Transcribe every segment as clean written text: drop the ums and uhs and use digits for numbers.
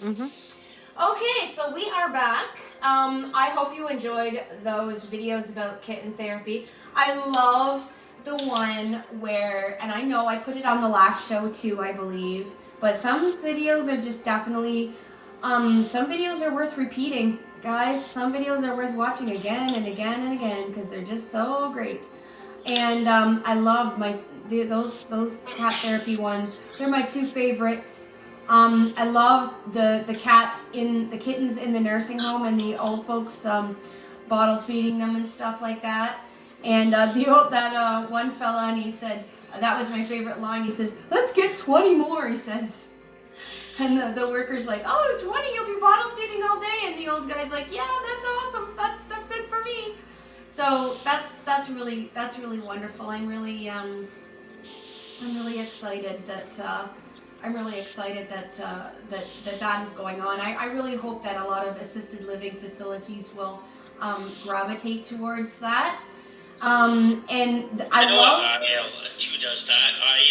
Mm-hmm. Okay, so we are back. I hope you enjoyed those videos about kitten therapy. I love the one where, and I know I put it on the last show too, I believe, but some videos are just definitely, some videos are worth repeating, guys. Some videos are worth watching again and again and again because they're just so great. And I love those cat therapy ones. They're my two favorites. I love the kittens in the nursing home and the old folks bottle feeding them and stuff like that. And one fella, and he said that was my favorite line. He says, "Let's get 20 more." He says, and the worker's like, "Oh, 20, you'll be bottle feeding all day." And the old guy's like, "Yeah, that's awesome. That's good for me." So that's really wonderful. I'm really excited that that is going on. I really hope that a lot of assisted living facilities will gravitate towards that. And I love. Who does that? I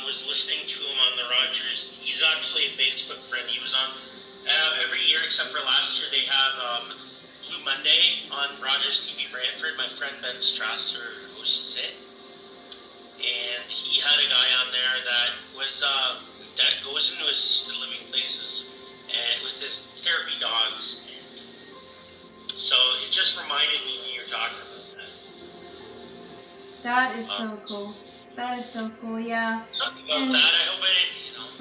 was listening to him on the Rogers. He's actually a Facebook friend. He was on every year except for last year. They have Blue Monday on Rogers TV Brantford. My friend Ben Strasser hosts it. And he had a guy on there that goes into assisted living places and with his therapy dogs. And so it just reminded me when you were talking about that. That is so cool. That is so cool. Yeah. Something about that. I hope I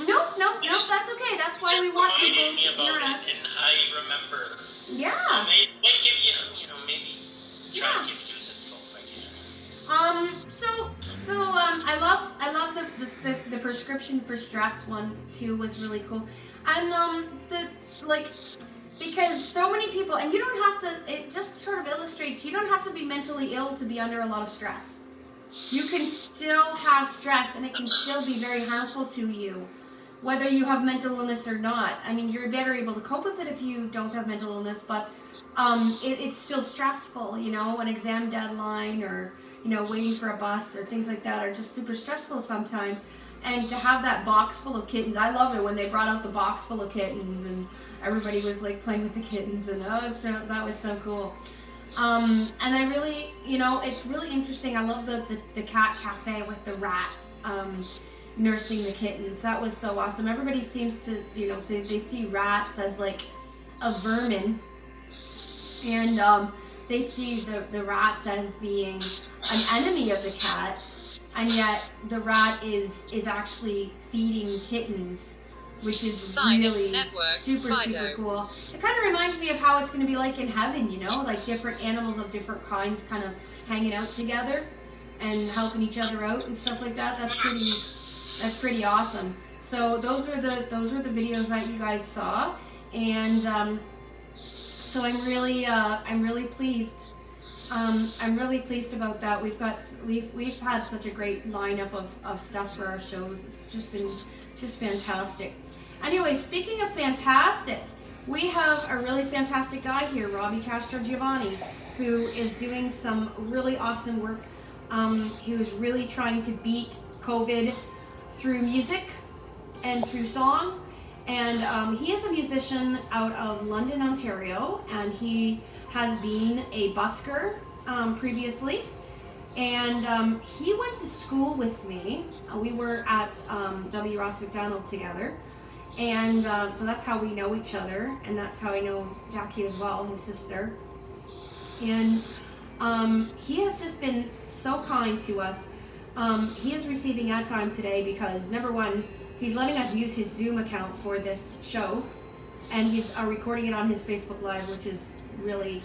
didn't. No. That's okay. That's why we want people to interact. And I remember. Yeah. Maybe give you, maybe try to give you his info if I can. I loved the prescription for stress one too was really cool, and because so many people, and you don't have to. It just sort of illustrates you don't have to be mentally ill to be under a lot of stress. You can still have stress, and it can still be very harmful to you, whether you have mental illness or not. I mean, you're better able to cope with it if you don't have mental illness, but it's still stressful. An exam deadline or waiting for a bus or things like that are just super stressful sometimes. And to have that box full of kittens, I love it when they brought out the box full of kittens and everybody was like playing with the kittens, and that was so cool. And I really, it's really interesting. I love the cat cafe with the rats nursing the kittens. That was so awesome. Everybody seems to, they see rats as like a vermin, and they see the rats as being an enemy of the cat, and yet the rat is actually feeding kittens, which is really super cool. It kind of reminds me of how it's going to be like in heaven, like different animals of different kinds kind of hanging out together and helping each other out and stuff like that. That's pretty awesome. So those were the videos that you guys saw, and so I'm really pleased. I'm really pleased about that. We've had such a great lineup of stuff for our shows. It's just been fantastic. Anyway, speaking of fantastic, we have a really fantastic guy here, Robbie Castrogiovanni, who is doing some really awesome work. He was really trying to beat COVID through music and through song. And he is a musician out of London, Ontario, and he has been a busker previously. And he went to school with me. We were at W. Ross Macdonald together. And so that's how we know each other, and that's how I know Jackie as well, his sister. And he has just been so kind to us. He is receiving ad time today because, number one, he's letting us use his Zoom account for this show, and he's recording it on his Facebook Live, which is really,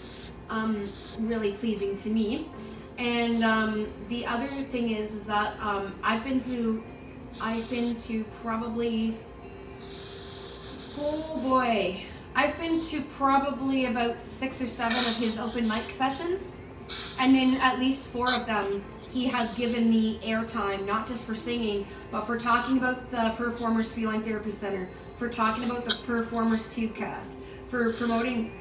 really pleasing to me. And the other thing is that I've been to probably, I've been to probably about 6 or 7 of his open mic sessions, and in at least 4 of them, he has given me airtime, not just for singing, but for talking about the Performers Feline Therapy Center, for talking about the Performers Tubecast, for promoting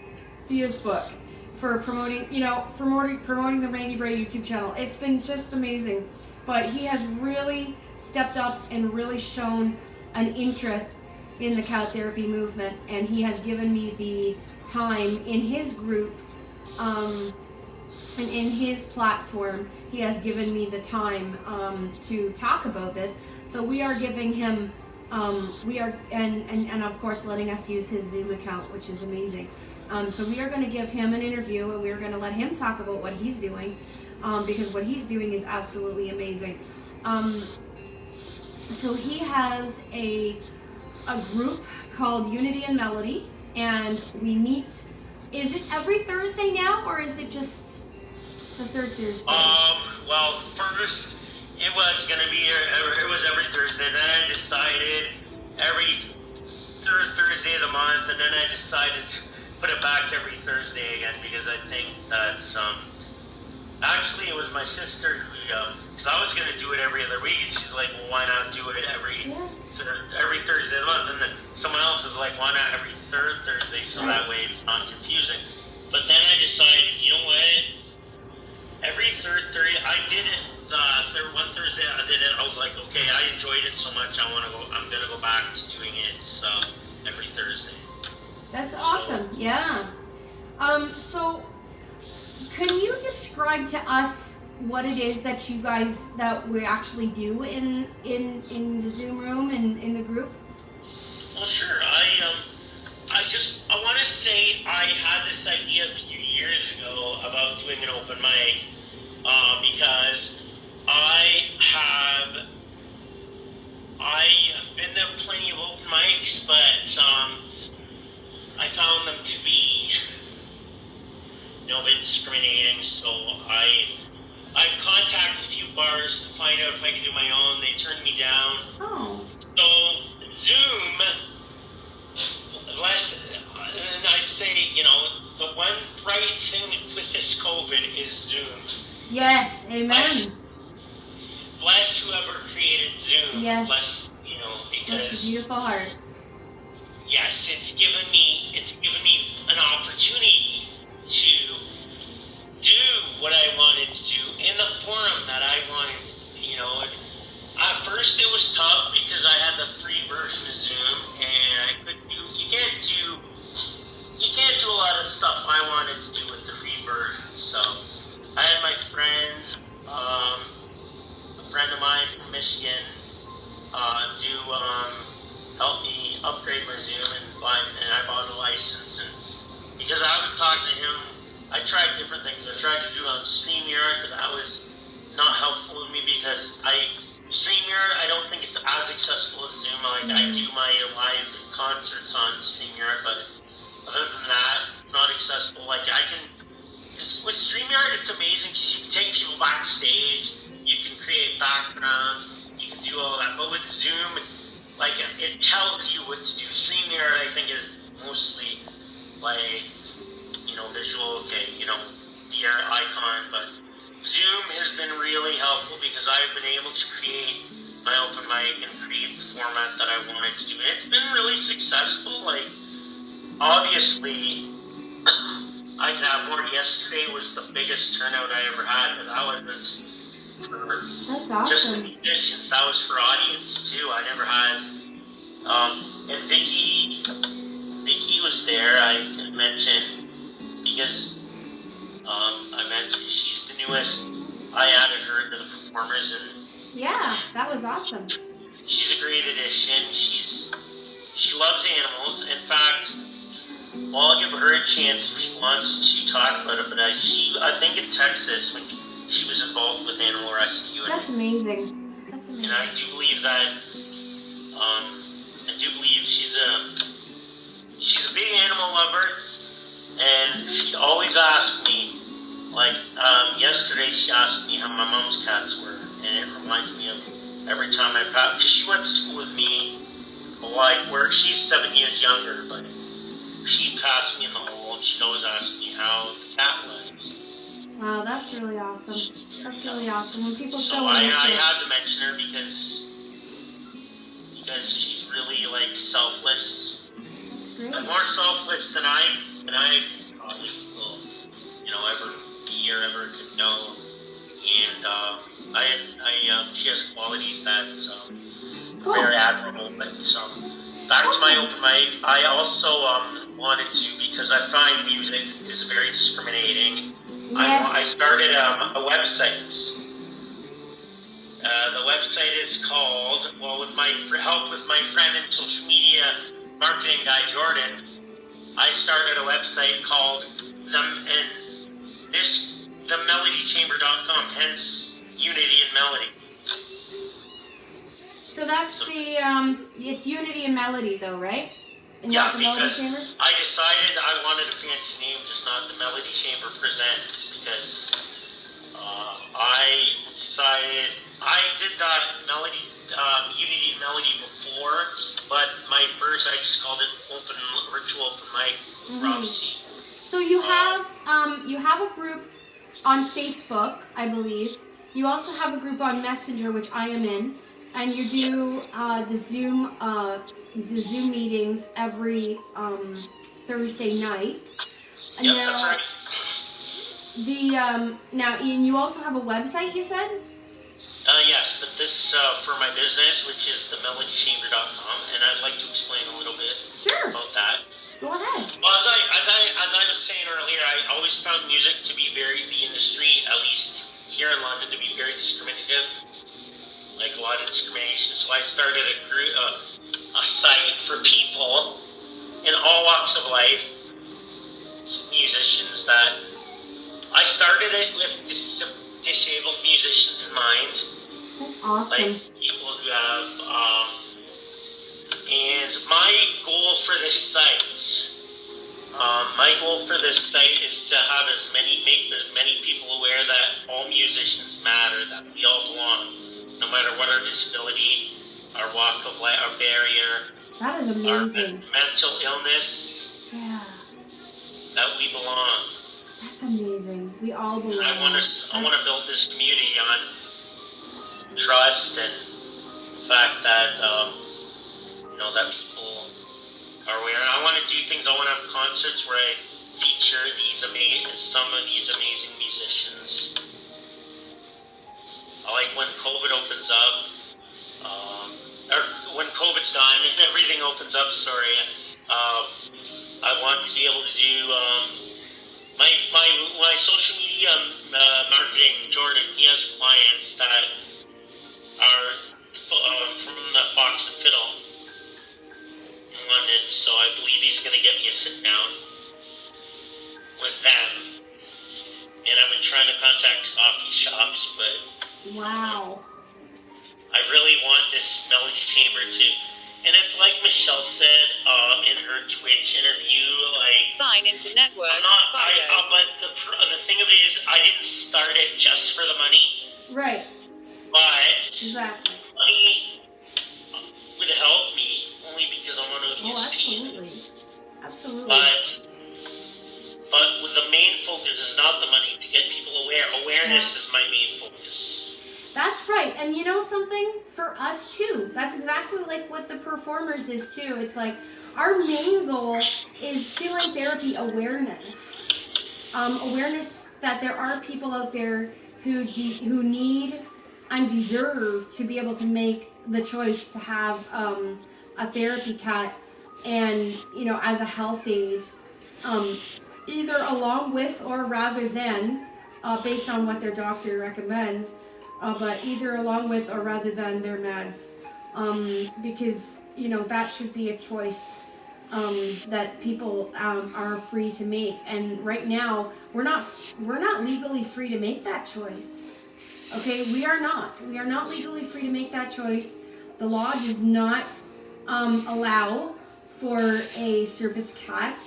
Thea's book, for promoting the Randy Bray YouTube channel. It's been just amazing. But he has really stepped up and really shown an interest in the cow therapy movement, and he has given me the time in his group, and in his platform. He has given me the time to talk about this. So we are giving him, and of course letting us use his Zoom account, which is amazing. So we are going to give him an interview, and we are going to let him talk about what he's doing, because what he's doing is absolutely amazing. So he has a group called Unity and Melody, and we meet. Is it every Thursday now, or is it just the third Thursday? Well, first it was gonna be it was every Thursday. Then I decided every third Thursday of the month, and then I decided to put it back to every Thursday again, because I think that's actually it was my sister who because I was gonna do it every other week, and she's like, well, why not do it every Thursday of the month? And then someone else is like, why not every third Thursday, so that way it's not confusing. But then I decided, you know what? Every third Thursday, I did it. One Thursday I did it. I was like, okay, I enjoyed it so much. I'm gonna go back to doing it. So every Thursday. That's awesome. Yeah. So can you describe to us what it is that you guys that we actually do in the Zoom room and in the group? Well, sure. I want to say I had this idea a few years ago about doing an open mic, because I have been to plenty of open mics, but I found them to be a bit discriminating. So I contacted a few bars to find out if I could do my own. They turned me down. Oh. So Zoom, and I say, the one bright thing with this COVID is Zoom. Yes, amen. Bless whoever created Zoom. Yes. Bless, because that's a beautiful heart. Yes, it's given me an opportunity to do what I wanted to do in the forum that I wanted. At first it was tough because I had the free version of Zoom, and you can't do a lot of stuff I wanted to do with the free version. So I had my friends, a friend of mine from Michigan, help me upgrade my Zoom, and I bought a license. And because I was talking to him, I tried different things. I tried to do it on StreamYard, but that was not helpful to me because StreamYard, I don't think it's as accessible as Zoom. I do my live concerts on StreamYard, but other than that, not accessible. With StreamYard, it's amazing because you can take people backstage, you can create backgrounds, you can do all that. But with Zoom, it tells you what to do. StreamYard, I think, is mostly visual, your icon, but Zoom has been really helpful because I've been able to create my open mic and create the format that I wanted to do. It's been really successful. Obviously, I can have more. Yesterday was the biggest turnout I ever had, but that was for That's awesome. just the musicians. That was for audience too. I never had. And Vicky was there. I mentioned because I mentioned she's the newest. I added her to the performers, and yeah, that was awesome. she's a great addition. She loves animals. In fact, I'll give her a chance if she wants to talk about it. But I think in Texas when she was involved with animal rescue. That's amazing. That's amazing. And I do believe that. She's a big animal lover, and she always asks me. Yesterday she asked me how my mom's cats were, and it reminded me of every time I passed. Because she went to school with me, where she's 7 years younger, but she passed me in the hall, and she'd always ask me how the cat was. Wow, that's really awesome. That's really awesome. When people show I interest. had to mention her because she's really selfless. That's great. More selfless than I probably will, ever be or ever could know. And she has qualities that Cool. very admirable. But back went to my open mic. I also wanted to, because I find music is very discriminating. Yes. I started a website. The website is called, well, with my help with my friend and social media marketing guy Jordan, I started a website called themelodychamber.com, hence Unity and Melody. So that's the it's Unity and Melody though, right? And Yeah, not the Melody because Chamber? I decided I wanted a fancy name, just not the Melody Chamber Presents, because I decided I did that Melody Unity and Melody before, but my first I just called it Virtual Open Mic Rob C. So you have a group on Facebook, I believe. You also have a group on Messenger, which I am in, and you do the Zoom meetings every Thursday night. And Yep, now, that's right. Now, Ian, you also have a website, you said? Yes, but this for my business, which is themelodychamber.com, and I'd like to explain a little bit Sure. about that. Go ahead. Well, as I was saying earlier, I always found music to be the industry, at least here in London, to be very discriminative, like a lot of discrimination. So I started a site for people in all walks of life, musicians that I started it with disabled musicians in mind. That's awesome. Like people who have, and my goal for this site is to have make as many people aware that all musicians matter, that we all belong, no matter what our disability, our walk of life, our barrier, That is our amazing. mental illness, Yeah. that we belong. That's amazing. We all belong. I want to build this community on trust and the fact that that people are aware. I want to do things. I want to have concerts where I feature some of these amazing musicians. I like when COVID opens up, or when COVID's done and everything opens up. I want to be able to do. My social media marketing, Jordan, he has clients that are from the Fox and Fiddle in London, so I believe he's going to get me a sit down with them. And I've been trying to contact coffee shops, but Wow. I really want this Melody Chamber to. And it's like Michelle said in her Twitch interview, like Sign into network. but the thing of it is, I didn't start it just for the money, Right. but Exactly. money would help me only because I want to Oh, use absolutely. Absolutely. But with the main focus is not the money, to get people aware. Awareness is my main focus. That's right. And you know something? For us too. That's exactly like what the performers is too. It's like our main goal is feeling therapy awareness. Awareness that there are people out there who need and deserve to be able to make the choice to have a therapy cat and, as a health aid, either along with or rather than, based on what their doctor recommends, but either along with or rather than their meds, because that should be a choice that people are free to make. And right now we're not legally free to make that choice. Okay, we are not legally free to make that choice. The law does not allow for a service cat.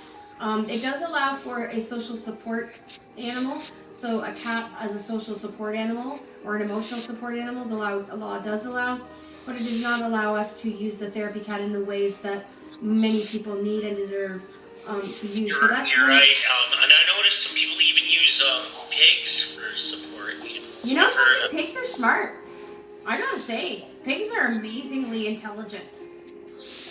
It does allow for a social support animal. So a cat as a social support animal or an emotional support animal, the law does allow, but it does not allow us to use the therapy cat in the ways that many people need and deserve to use. You're So that's right. And I noticed some people even use pigs for support. You know something? Pigs are smart. I gotta say, pigs are amazingly intelligent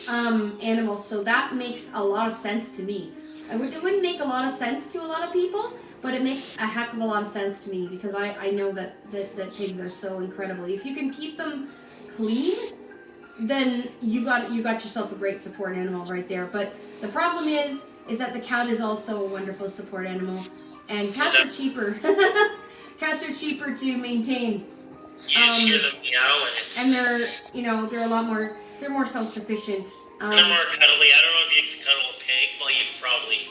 animals. So that makes a lot of sense to me. It wouldn't make a lot of sense to a lot of people, but it makes a heck of a lot of sense to me because I know that pigs are so incredibly. If you can keep them clean, then you got yourself a great support animal right there. But the problem is that the cat is also a wonderful support animal, and cats are cheaper. Cats are cheaper to maintain. You just hear them meow, and they're a lot more. They're more self-sufficient. They're more cuddly. I don't know if you can cuddle a pig. Well, you probably.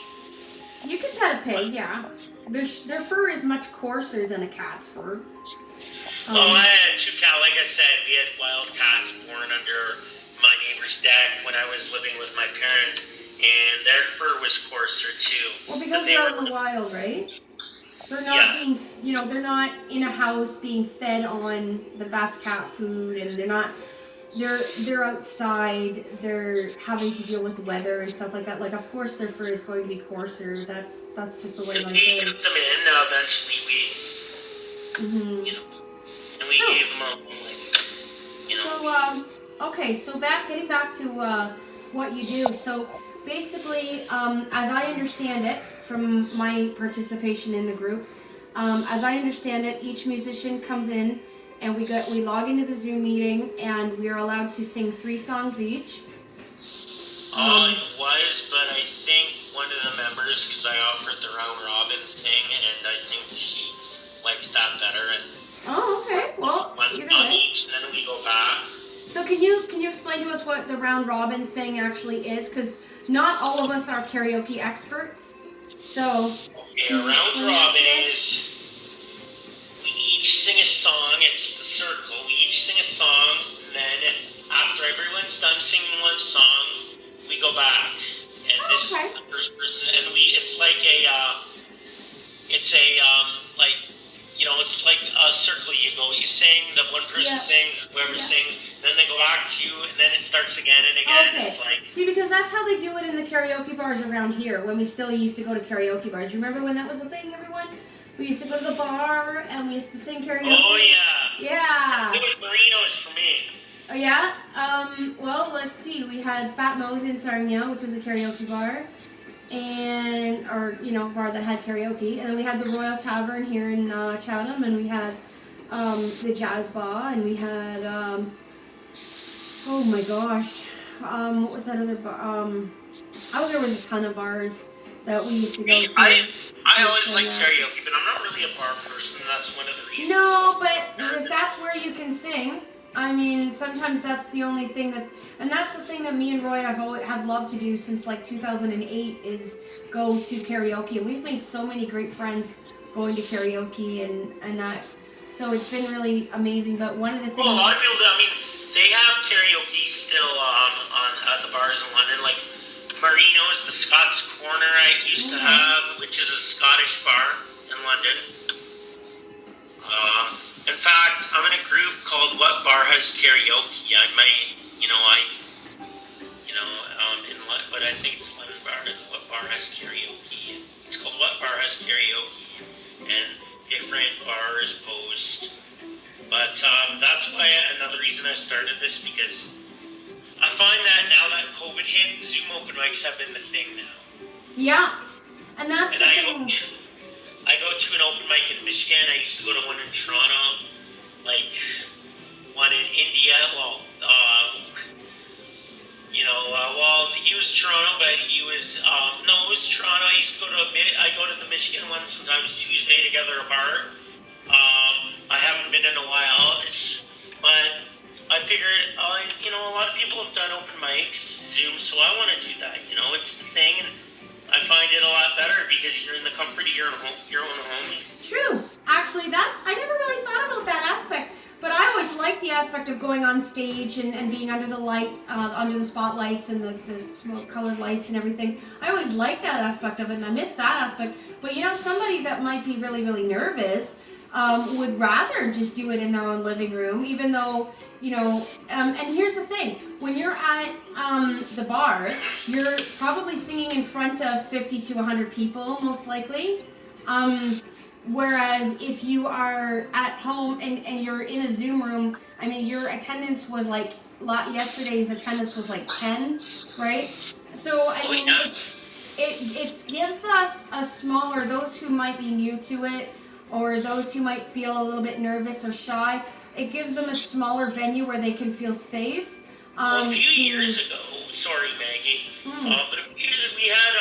You can pet a pig, yeah. Their fur is much coarser than a cat's fur. I had 2 cats. Like I said, we had wild cats born under my neighbor's deck when I was living with my parents, and their fur was coarser too. Well, because they're out in the wild, right? They're not being, they're not in a house being fed on the best cat food, and they're outside, they're having to deal with weather and stuff like that. Like, of course their fur is going to be coarser. That's just the way life is. We put them in, eventually we, and we gave them a, So, okay, so getting back to what you do. So, basically, as I understand it, from my participation in the group, as I understand it, each musician comes in, and we log into the Zoom meeting, and we are allowed to sing 3 songs each. It was, but I think one of the members, because I offered the round robin thing, and I think she likes that better. And okay. Well, either way. Each, and then we go back. So can you explain to us what the round robin thing actually is? Because not all of us are karaoke experts. So. Okay, a round robin is. Each sing a song, it's the circle, we each sing a song, and then after everyone's done singing one song, we go back, and this is the first person, and it's like it's like a circle. You sing, the one person sings, whoever sings, then they go back to you, and then it starts again and again. Okay. It's like, see, because that's how they do it in the karaoke bars around here, when we still used to go to karaoke bars. Remember when that was a thing, everyone? We used to go to the bar, and we used to sing karaoke. Oh, yeah. Yeah. It was Marino's for me. Oh, yeah? Well, let's see. We had Fat Mo's in Sarnia, which was a karaoke bar, bar that had karaoke. And then we had the Royal Tavern here in Chatham, and we had the Jazz Bar, and we had, oh my gosh, what was that other bar? There was a ton of bars that we used to go to. I always like karaoke, but I'm not really a bar person. That's one of the reasons. No, but if that's where you can sing, I mean, sometimes that's the only thing and that's the thing that me and Roy have loved to do since like 2008 is go to karaoke, and we've made so many great friends going to karaoke and that. So it's been really amazing. But one of the things. Well, a lot of people, they have karaoke still at the bars in London, like. Marino's, the Scots Corner I used to have, which is a Scottish bar in London. In fact, I'm in a group called What Bar Has Karaoke. I might, but I think it's London Bar. What Bar Has Karaoke? It's called What Bar Has Karaoke, and different bars post. But that's why another reason I started this, because I find that now that COVID hit, Zoom open mics have been the thing now. Yeah, and that's the thing. I go to an open mic in Michigan. I used to go to one in Toronto, like one in India. He was Toronto, but he was it was Toronto. I used to I go to the Michigan one sometimes Tuesday to gather a bar. I haven't been in a while, but I figured, a lot of people have done open mics, Zoom, so I want to do that. It's the thing, and I find it a lot better because you're in the comfort of your own home. True. Actually, I never really thought about that aspect, but I always liked the aspect of going on stage and being under the light, under the spotlights and the smoke-colored lights and everything. I always liked that aspect of it, and I miss that aspect. But, somebody that might be really, really nervous would rather just do it in their own living room, even though, and here's the thing, when you're at the bar, you're probably singing in front of 50 to 100 people, most likely, whereas if you are at home and you're in a Zoom room, I mean, your attendance was like, yesterday's attendance was like 10, right? So, I mean, it gives us a smaller, those who might be new to it, or those who might feel a little bit nervous or shy, it gives them a smaller venue where they can feel safe. Well, a few to years ago, sorry, Maggie, mm, but a few years we had,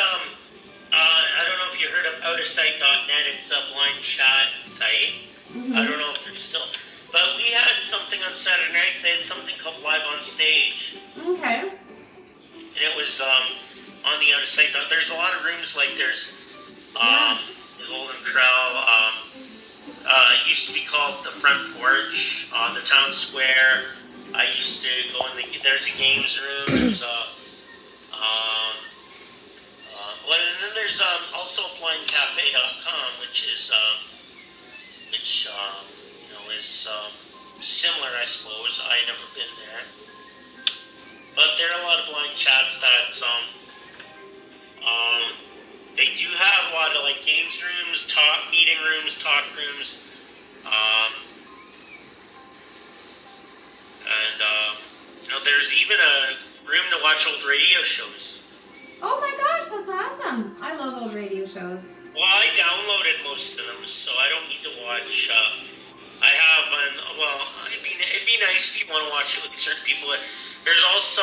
I don't know if you heard of outofsight.net, it's a blind chat site. I don't know if they're still, but we had something on Saturday nights, they had something called Live on Stage, okay. and it was, on the Out-of-Sight, there's a lot of rooms, like there's, Yeah. the Golden Corral, it used to be called the Front Porch, the Town Square. I used to go in there's a games room, there's well, and then there's also blindcafe.com, which is, is similar, I suppose. I never been there. But there are a lot of blind chats that's, they do have a lot of, like, games rooms, meeting rooms, talk rooms, and there's even a room to watch old radio shows. Oh my gosh, that's awesome. I love old radio shows. Well, I downloaded most of them, so I don't need to watch. I have, it'd be nice if you want to watch it with certain people. There's also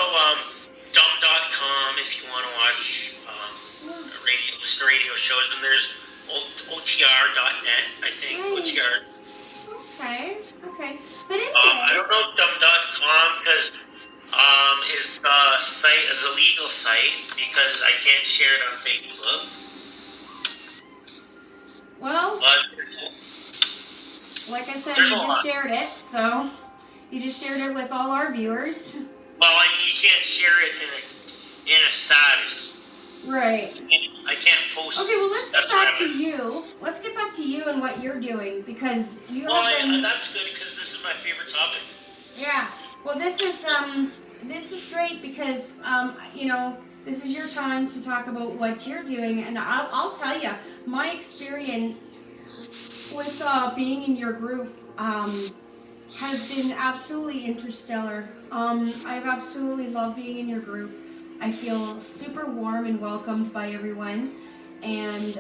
dumb.com if you want to watch listen to radio shows, and there's OTR.net, I think. Nice. OTR. Okay. But anyways, I don't know dumb.com because it's a site is a legal site because I can't share it on Facebook. well, But like I said, there's you a just lot. shared it, so you just shared it with all our viewers. Well, I mean, you can't share it in a status. Right. I can't post. Okay, well, let's get That's back what to I mean. you. Let's get back to you and what you're doing, because you Well, have been... that's good because this is my favorite topic. Yeah. Well, this is great because this is your time to talk about what you're doing, and I'll tell you my experience with being in your group has been absolutely interstellar. I've absolutely loved being in your group. I feel super warm and welcomed by everyone, and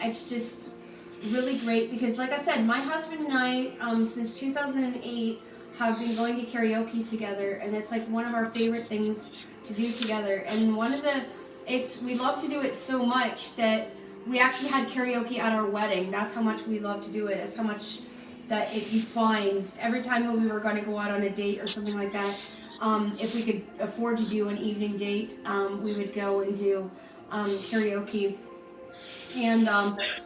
it's just really great because, like I said, my husband and I since 2008 have been going to karaoke together, and it's like one of our favorite things to do together. And we love to do it so much that we actually had karaoke at our wedding. That's how much we love to do it. It's how much that it defines every time we were going to go out on a date or something like that. If we could afford to do an evening date, we would go and do karaoke. And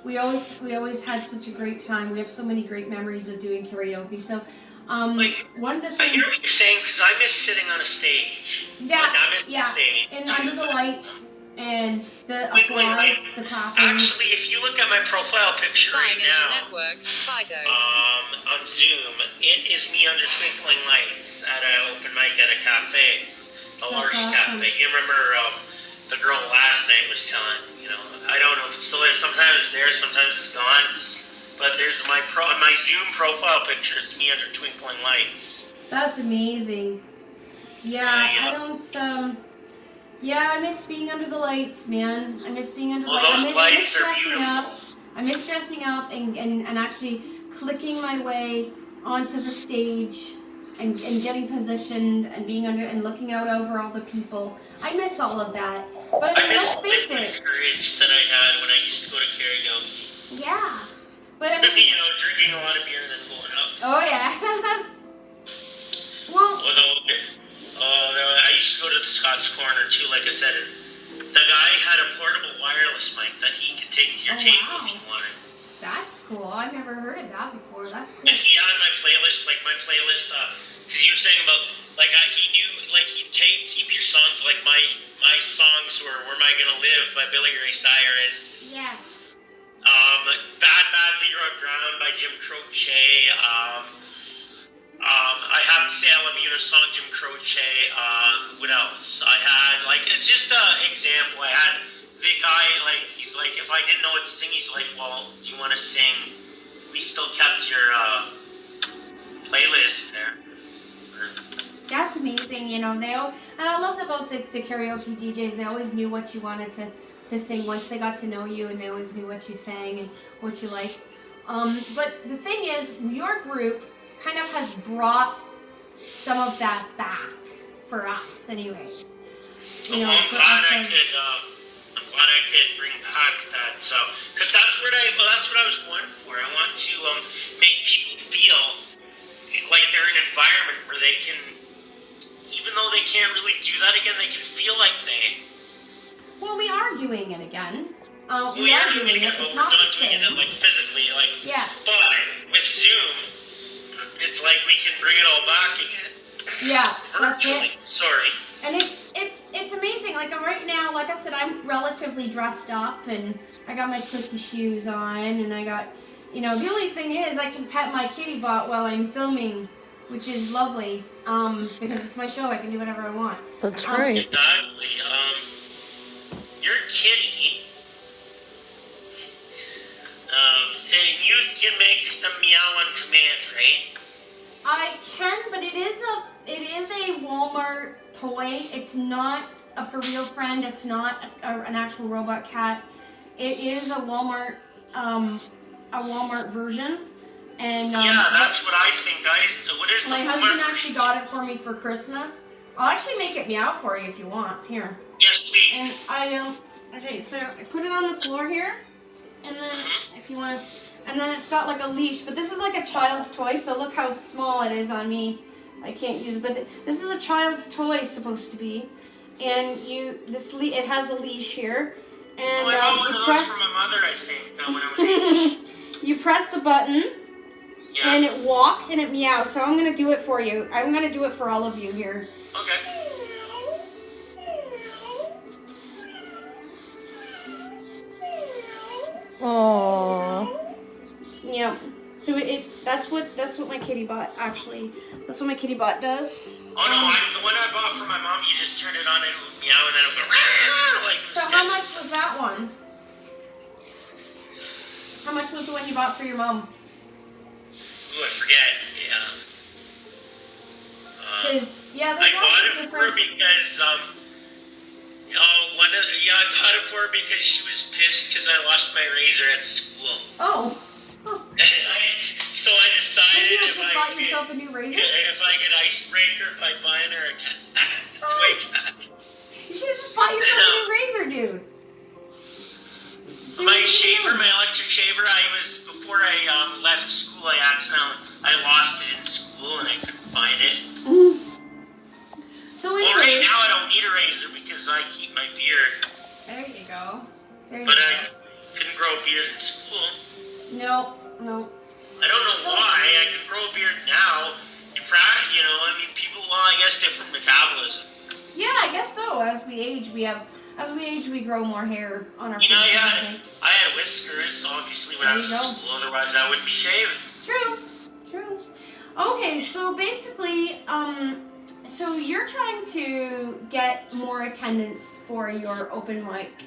we always had such a great time. We have so many great memories of doing karaoke. So one of the I things, hear what you're saying because I miss sitting on a stage. yeah, Stage. and under the lights and the Wait, applause, the clapping. Actually, if you look at my profile picture right now, Network, Fido. on Zoom, it is me under twinkling lights at an open mic at a cafe, a large awesome. cafe. You remember the girl last night was telling, I don't know if it's still there. Sometimes it's there, sometimes it's gone. But there's my Zoom profile picture. It's me under twinkling lights. That's amazing. Yeah, I don't. I miss being under the lights, man. I miss being under the lights. Those I miss lights are dressing beautiful. up. I miss dressing up and actually clicking my way onto the stage and getting positioned and being under and looking out over all the people. I miss all of that. But I mean, let's face the it. courage that I had when I used to go to karaoke. Yeah. But I mean, Drinking a lot of beer and then going up. oh yeah. Well, I used to go to the Scott's Corner too, like I said. The guy had a portable wireless mic that he could take to your table if you wanted. that's cool. I've never heard of that before. That's cool. And he had my playlist, because you were saying about, he knew, he'd keep your songs, like my songs were Where Am I Gonna Live by Billy Ray Cyrus. Yeah. Bad Leroy Brown by Jim Croce. I have to say I love you in a song, Jim Croce. What else? I had, it's just an example. I had the guy, he's like, if I didn't know what to sing, he's like, well, do you want to sing? We still kept your playlist there. That's amazing, and I loved about the karaoke DJs. They always knew what you wanted to sing once they got to know you, and they always knew what you sang and what you liked. But the thing is, your group kind of has brought some of that back for us, anyways. I'm glad I could bring back that. So, because that's what I was going for. I want to make people feel like they're in an environment where they can, even though they can't really do that again, they can feel like they. Well, we are doing it again. We are doing it. It's not the same. Doing it like physically, like. Yeah. But with Zoom, it's like we can bring it all back again. Yeah, that's it. Sorry. And it's amazing. Like right now, like I said, I'm relatively dressed up, and I got my clicky shoes on, and I got, the only thing is I can pet my kitty bot while I'm filming, which is lovely. Because it's my show, I can do whatever I want. That's right. Exactly. Your kitty. You can make the meow on command, right? I can, but it is a Walmart toy. It's not a for real friend. It's not an actual robot cat. It is a Walmart version. And yeah, that's what I think, guys. So what is my the husband Walmart actually got it for me for Christmas. I'll actually make it meow for you if you want. Here. Yes, please. And I okay, so I put it on the floor here, and then if you want to. And then it's got like a leash, but this is like a child's toy, so look how small it is on me. I can't use it, but this is a child's toy supposed to be. And it has a leash here. And you press from my mother, I think, when I was you press the button, and it walks and it meows. So I'm going to do it for you. I'm going to do it for all of you here. Okay. Aww. Yeah. So that's what my kitty bot actually. That's what my kitty bot does. Oh no! The one I bought for my mom, you just turn it on and it would meow, and then it would go like. So how much was that one? How much was the one you bought for your mom? Ooh, I forget. Yeah. Because there's I lots bought of it for her different. because I bought it for her because she was pissed because I lost my razor at school. Oh. So I So decided you just bought yourself a new razor? if I get icebreaker by buying her a toy cat. You should have just bought yourself a new razor, dude. My shaver, my electric shaver, before I left school, I lost it in school and I couldn't find it. So Well, anyways. right now I don't need a razor because I keep my beard. There you go. But I couldn't grow a beard in school. No. I don't know why. I can grow a beard now. People, I guess different metabolism. Yeah, I guess so. As we age, we grow more hair on our faces. I had whiskers, obviously, when I was in school. Otherwise, I wouldn't be shaving. True. Okay, so basically, so you're trying to get more attendance for your open mic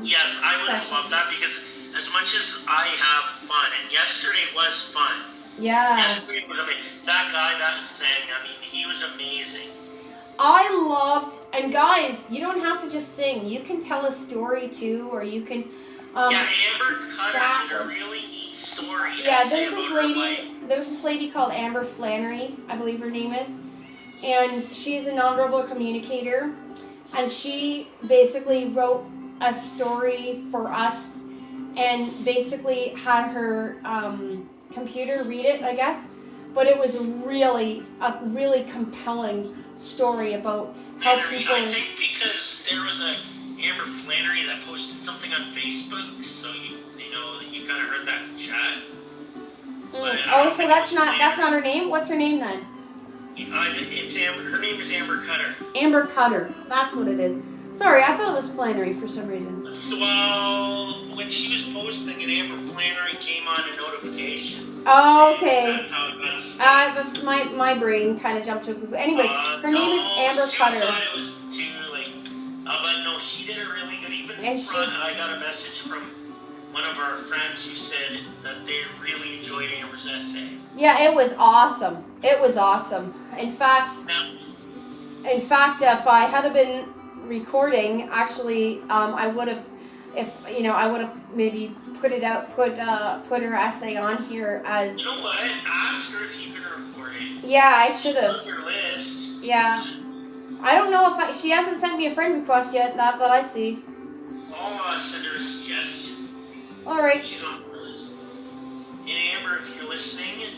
Yes, I would session. love that because as much as I have fun, and yesterday was fun. Yeah. Yesterday was amazing. That guy that sang, he was amazing. I loved, and guys, you don't have to just sing. You can tell a story too, or you can. Amber Cutter did a really neat story. Yeah, there's this lady called Amber Flannery, I believe her name is, and she's a nonverbal communicator, and she basically wrote a story for us, and basically had her computer read it, I guess. But it was a really compelling story about how people. I think because there was a Amber Flannery that posted something on Facebook, so you kind of heard that chat. So that's not her name. What's her name then? It's Amber. Her name is Amber Cutter. Amber Cutter. That's what it is. Sorry, I thought it was Flannery for some reason. So, well, when she was posting it, Amber Flannery came on a notification. Oh, okay. That's how it was. That's my brain kind of jumped to a conclusion. Anyway, her name is Amber Cutter. I thought it was too, but no, she did it really good. Even And I got a message from one of our friends who said that they really enjoyed Amber's essay. Yeah, it was awesome. In fact, if I had been recording, actually, I would have, maybe put her essay on here as. You know what? Ask her if you can record it. Yeah, I should have. On your list. Yeah. I don't know if she hasn't sent me a friend request yet, not that I see. I'll send her a suggestion. All right. She's on the list. And Amber, if you're listening,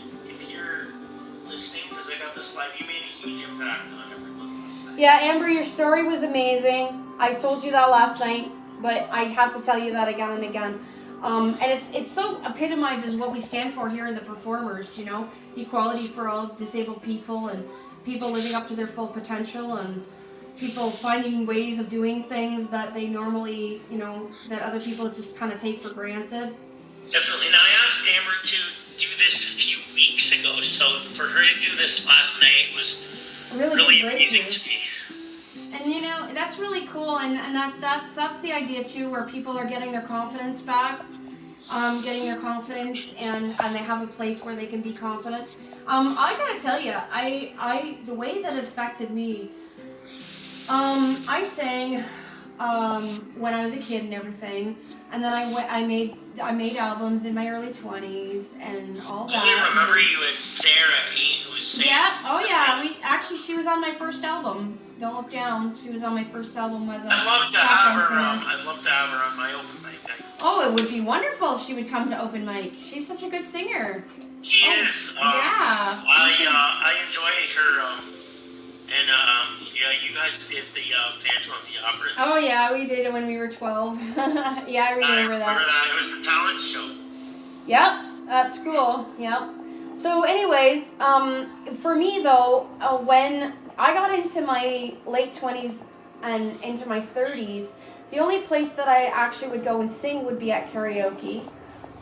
because I got this live, you made a huge impact on everyone. Yeah, Amber, your story was amazing. I told you that last night, but I have to tell you that again and again. And it so epitomizes what we stand for here in the Performers, you know, equality for all disabled people and people living up to their full potential and people finding ways of doing things that they normally, you know, that other people just kind of take for granted. Definitely. Now, I asked Amber to do this a few weeks ago, so for her to do this last night was really amazing to me. And you know, that's really cool, and that's the idea too, where people are getting their confidence back, and they have a place where they can be confident. I gotta tell you, the way that it affected me, I sang when I was a kid and everything, and then I made albums in my early 20s and all that. I remember you and Sarah, who was singing. Yeah, oh yeah, she was on my first album. Don't Look Down. She was on my first album as a I'd love to have her on my open mic. Oh, it would be wonderful if she would come to open mic. She's such a good singer. She is. Yeah. I enjoy her. You guys did the Phantom of the Opera. Oh yeah, we did it when we were 12. Yeah, I remember that. It was the talent show. Yep, that's cool. Yep. So, anyways, for me though, when I got into my late 20s and into my 30s, the only place that I actually would go and sing would be at karaoke.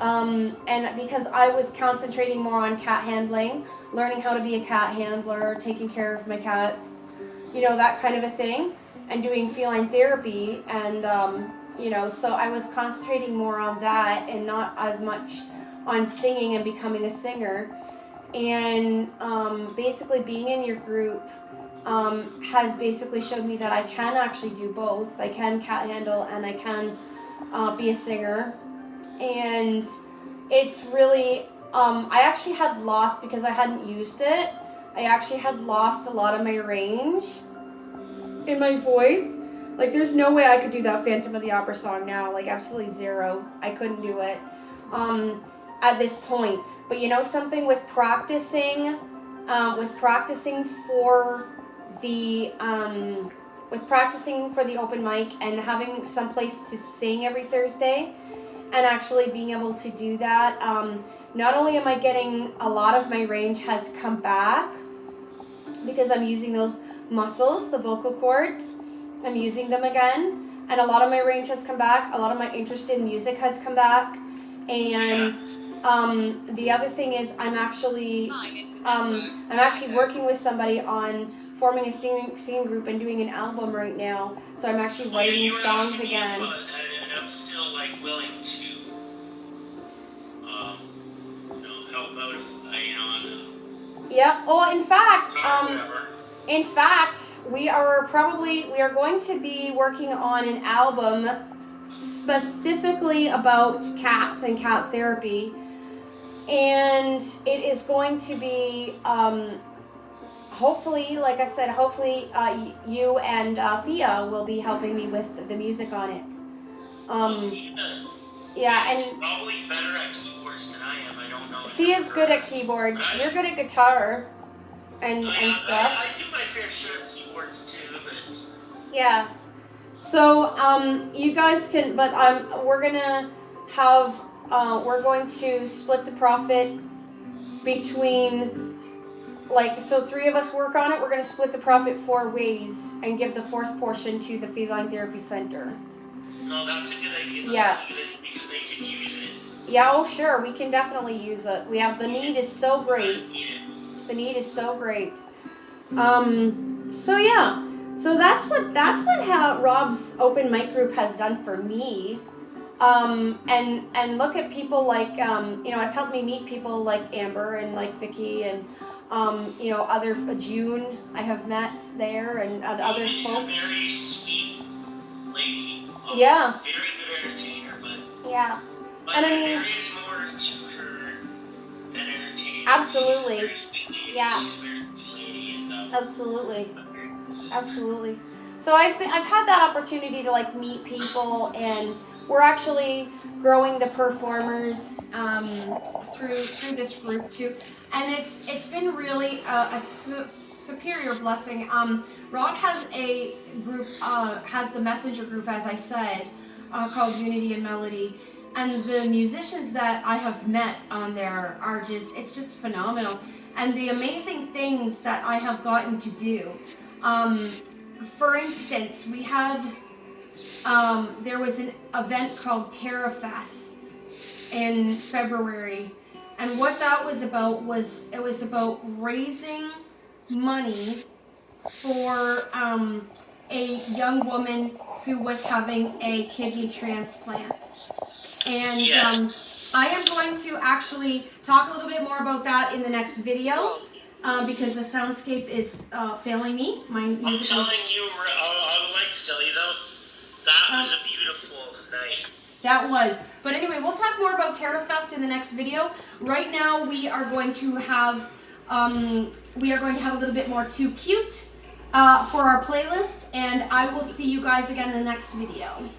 And because I was concentrating more on cat handling, learning how to be a cat handler, taking care of my cats, you know, that kind of a thing, and doing feline therapy. And, so I was concentrating more on that and not as much on singing and becoming a singer. And basically being in your group has basically showed me that I can actually do both. I can cat handle and I can be a singer. And it's really, I actually had lost, because I hadn't used it, I actually had lost a lot of my range in my voice. Like, there's no way I could do that Phantom of the Opera song now. Like, absolutely zero. I couldn't do it at this point. But you know something, with practicing for the open mic and having some place to sing every Thursday, and actually being able to do that, not only am I getting a lot of my range has come back, because I'm using those muscles, the vocal cords, I'm using them again, and a lot of my range has come back, a lot of my interest in music has come back, and the other thing is I'm actually working with somebody on forming a singing group and doing an album right now, so I'm actually writing songs again. I'm still willing to help out if Yeah. Well, in fact, we are going to be working on an album specifically about cats and cat therapy, and it is going to be hopefully, like I said, you and Thea will be helping me with the music on it. Yeah, and probably better at keyboards than I am. I don't know. Thea's good at keyboards. You're good at guitar and stuff. I do my fair share of keyboards too, but yeah. So you guys can, but we're going to split the profit between, so 3 of us work on it. We're going to split the profit 4 ways and give the 4th portion to the Feline Therapy Center. No, that's a good idea. Yeah. Because they can use it. Yeah, oh sure, we can definitely use it. The need is so great. The need is so great. So yeah. So that's what Rob's open mic group has done for me. And look at people like it's helped me meet people like Amber and like Vicky and other June I have met there and other folks. She's a very sweet lady. Yeah. Very good entertainer, but yeah. And I mean, there is more to her than entertaining. Absolutely. She's very sweet lady. Yeah. She's very good lady and, absolutely. Absolutely. So I've had that opportunity to like meet people, and we're actually growing the performers through this group too, and it's been really a superior blessing. Rod has a group, has the messenger group, as I said, called Unity and Melody, and the musicians that I have met on there are it's just phenomenal, and the amazing things that I have gotten to do. For instance, we had there was an event called TerraFest in February, and what that was about was raising money for a young woman who was having a kidney transplant. And Yes. I am going to actually talk a little bit more about that in the next video because the soundscape is failing me. My I'm music. telling you, I would like to tell you though, that was a beautiful night. That was. But anyway, we'll talk more about TerraFest in the next video. Right now, we are going to have a little bit more Too Cute for our playlist, and I will see you guys again in the next video.